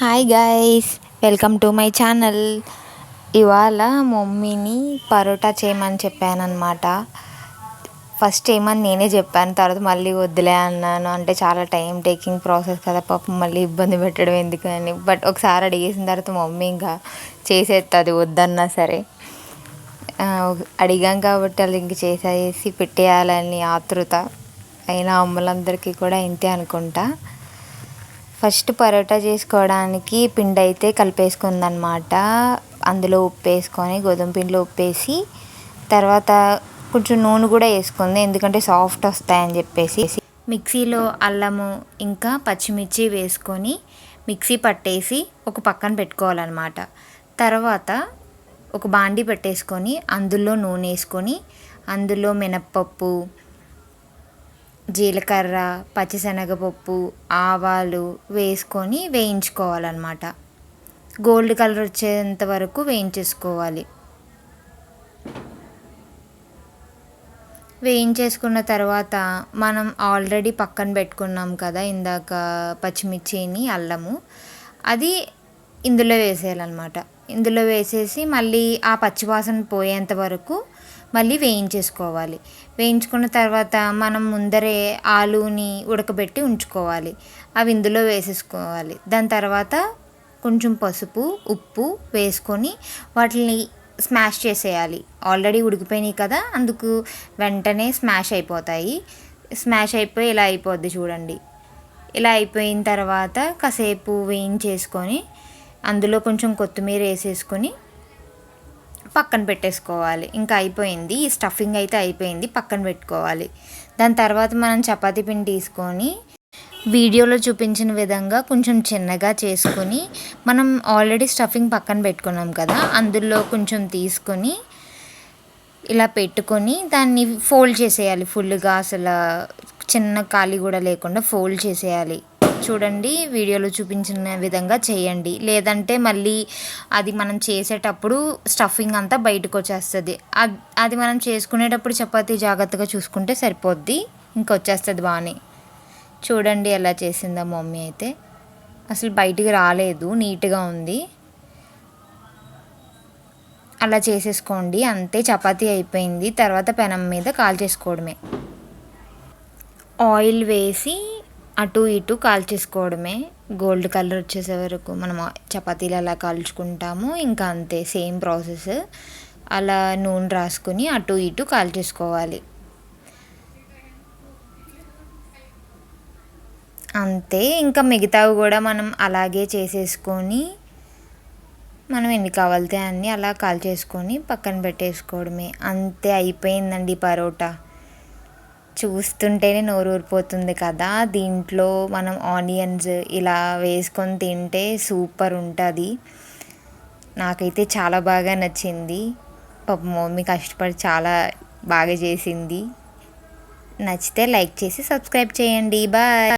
Hi guys, welcome to my channel. ఇవాళ మమ్మీని పరోటా చేయమని చెప్పానమాట. ఫస్ట్ చేయమని నేనే చెప్పాను, తర్వాత మళ్ళీ వద్దులే అన్నాను. అంటే చాలా టైం టేకింగ్ ప్రాసెస్ కదా, పాపం మళ్ళీ ఇబ్బంది పెట్టడం ఎందుకని. బట్ ఒకసారి అడిగేసిన తర్వాత మమ్మీ ఇంకా చేసేస్తుంది వద్దన్నా సరే. అడిగాం కాబట్టి వాళ్ళు ఇంక చేసేసి పెట్టేయాలని ఆతృత. అయినా అమ్మలందరికీ కూడా ఇంతే అనుకుంటా. ఫస్ట్ పరోటా చేసుకోవడానికి పిండి అయితే కలిపేసుకుందనమాట. అందులో ఉప్పు వేసుకొని, గోధుమ పిండిలో ఉప్పు వేసి, తర్వాత కొంచెం నూనె కూడా వేసుకుంది, ఎందుకంటే సాఫ్ట్ వస్తాయని చెప్పేసి. మిక్సీలో అల్లము ఇంకా పచ్చిమిర్చి వేసుకొని మిక్సీ పట్టేసి ఒక పక్కన పెట్టుకోవాలన్నమాట. తర్వాత ఒక బాండీ పెట్టేసుకొని అందులో నూనె వేసుకొని, అందులో మినప్పప్పు, జీలకర్ర, పచ్చిశనగపప్పు, ఆవాలు వేసుకొని వేయించుకోవాలన్నమాట. గోల్డ్ కలర్ వచ్చేంత వరకు వేయించేసుకోవాలి. వేయించేసుకున్న తర్వాత మనం ఆల్రెడీ పక్కన పెట్టుకున్నాం కదా ఇందాక పచ్చిమిర్చిని, అల్లము, అది ఇందులో వేసేయాలన్నమాట. ఇందులో వేసేసి మళ్ళీ ఆ పచ్చివాసన పోయేంత వరకు మళ్ళీ వేయించేసుకోవాలి. వేయించుకున్న తర్వాత మనం ముందరే ఆలూని ఉడకబెట్టి ఉంచుకోవాలి, అవి ఇందులో వేసేసుకోవాలి. దాని తర్వాత కొంచెం పసుపు, ఉప్పు వేసుకొని వాటిని స్మాష్ చేసేయాలి. ఆల్రెడీ ఉడికిపోయినాయి కదా, అందుకు వెంటనే స్మాష్ అయిపోతాయి. స్మాష్ అయిపోయి ఇలా అయిపోద్ది చూడండి. ఇలా అయిపోయిన తర్వాత కాసేపు వేయించేసుకొని అందులో కొంచెం కొత్తిమీర వేసేసుకొని పక్కన పెట్టేసుకోవాలి. ఇంకా అయిపోయింది, ఈ స్టఫింగ్ అయితే అయిపోయింది, పక్కన పెట్టుకోవాలి. దాని తర్వాత మనం చపాతీ పిండి తీసుకొని వీడియోలో చూపించిన విధంగా కొంచెం చిన్నగా చేసుకొని, మనం ఆల్రెడీ స్టఫింగ్ పక్కన పెట్టుకున్నాం కదా, అందులో కొంచెం తీసుకొని ఇలా పెట్టుకొని దాన్ని ఫోల్డ్ చేసేయాలి ఫుల్గా. అసలు చిన్న ఖాళీ కూడా లేకుండా ఫోల్డ్ చేసేయాలి. చూడండి, వీడియోలో చూపించిన విధంగా చేయండి, లేదంటే మళ్ళీ అది మనం చేసేటప్పుడు స్టఫింగ్ అంతా బయటకు వచ్చేస్తుంది. అది మనం చేసుకునేటప్పుడు చపాతీ జాగ్రత్తగా చూసుకుంటే సరిపోద్ది, ఇంకొచ్చేస్తుంది బాగానే. చూడండి ఎలా చేసిందో మమ్మీ అయితే, అసలు బయటికి రాలేదు, నీట్గా ఉంది. అలా చేసేసుకోండి, అంతే, చపాతీ అయిపోయింది. తర్వాత పెనం మీద కాల్చేసుకోవడమే. ఆయిల్ వేసి అటు ఇటు కాల్చేసుకోవడమే, గోల్డ్ కలర్ వచ్చేసే వరకు మనం చపాతీలు అలా కాల్చుకుంటాము. ఇంకా అంతే, సేమ్ ప్రాసెస్. అలా నూనె రాసుకొని అటు ఇటు కాల్చేసుకోవాలి, అంతే. ఇంకా మిగతావి కూడా మనం అలాగే చేసేసుకొని మనం ఎన్ని కావాలితే అన్నీ అలా కాల్చేసుకొని పక్కన పెట్టేసుకోవడమే, అంతే. అయిపోయిందండి పరోటా. చూస్తుంటేనే నోరు ఊరిపోతుంది కదా. దీంట్లో మనం ఆనియన్స్ ఇలా వేసుకొని తింటే సూపర్ ఉంటుంది. నాకైతే చాలా బాగా నచ్చింది. పాపం మమ్మీ కష్టపడి చాలా బాగా చేసింది. నచ్చితే లైక్ చేసి సబ్స్క్రైబ్ చేయండి. బాయ్.